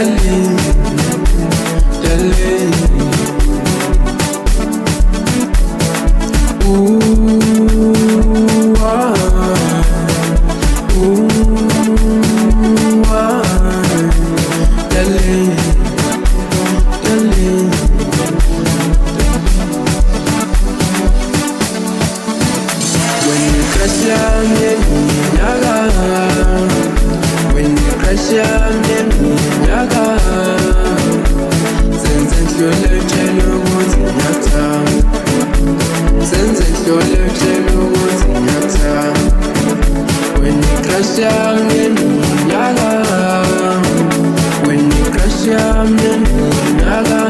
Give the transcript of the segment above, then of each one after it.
darling, darling. Ooh, ah, ooh, ah, darling, darling. When you crash on me, naga. When you crash on me, naga. Senze nhlole tshela ukuthi ngiyakuthanda. Senze nhlole tshela ukuthi ngiyakuthanda. When you crash on me, naga. When you crash on me, naga.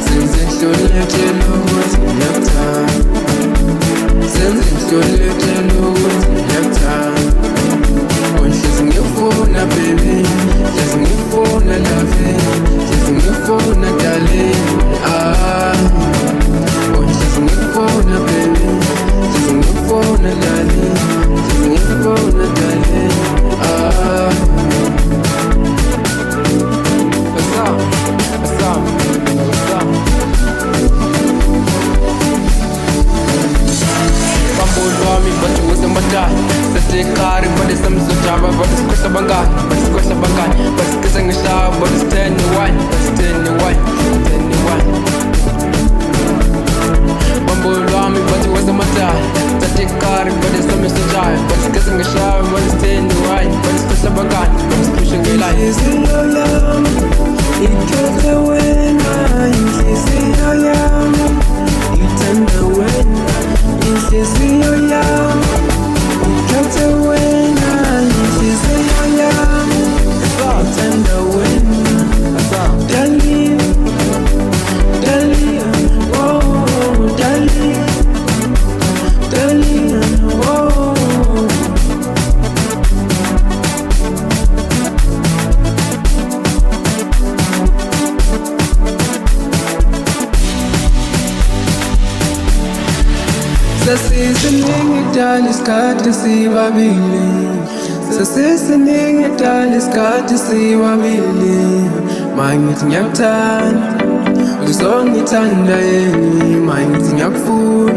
Senze nhlole tshela ukuthi ngiyakuthanda. Senze nhlole tshela ukuthi ngiyakuthanda. Ngihlezi ngifuna baby, ngihlezi ngifuna love, ngihlezi ngifuna darling, ngihlezi ngifuna baby, ngihlezi ngifuna darling, ngihlezi ngifuna darling, What's up? What's up? What's up? Bambulwami bathi usembatana sesikari bathi samsojaba bathi sikhwehla bangani bathi sikhwehla bangani bathi sikise ngishaya bathi sitheni wine bathi sitheni wine sitheni wine Bambulwami bathi usembatana sesikari bathi samsojaba bathi sikise ngishaya bathi sitheni wine bathi sikhwehla bangani bathi sikhwehla ngelani Inhliziyo yami ikhethe wena inhliziyo yami ithanda wena Inhliziyo yami ikhethe wena inhliziyo yami ithanda wena darling darling oh darling darling oh Sasiziningi dala isikhathi sibabili Sasiziningi dala isikhathi sibabili Mangithi ngiyakuthanda Uzongithanda yini Mangithi ngiyakufuna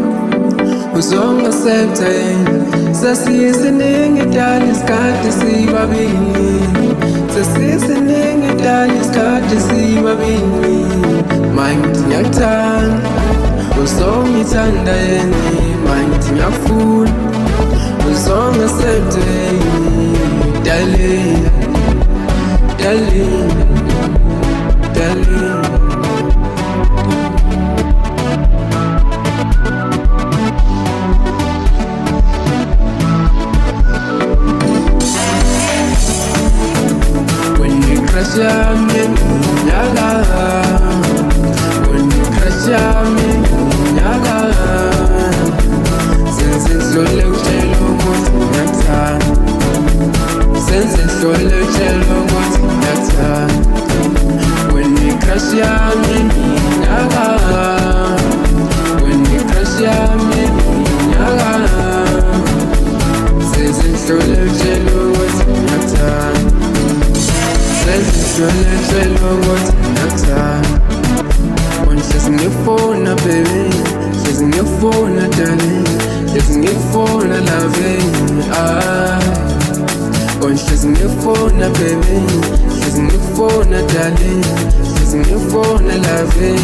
Uzongasepta yini Sasiziningi dala isikhathi sibabili Sasiziningi dala isikhathi sibabili Mangithi ngiyakuthanda Uzongithanda yini Mangithi ngiyakufuna Uzongasepta yini Darling, darling, darling When you crash on me, naga When you crash on me, naga Senze nhlole utshela ukuthi ngiyakuthanda Senze nhlole utshela ukuthi ngiyakuthanda When you crash on me, naga When you crash on me, naga Senze nhlole utshela ukuthi ngiyakuthanda Senze nhlole utshela ukuthi ngiyakuthanda Ngihlezi ngifuna baby Ngihlezi ngifuna darling Ngihlezi ngifuna loving Ngihlezi ngifuna baby Ngihlezi ngifuna darling Ngihlezi ngifuna loving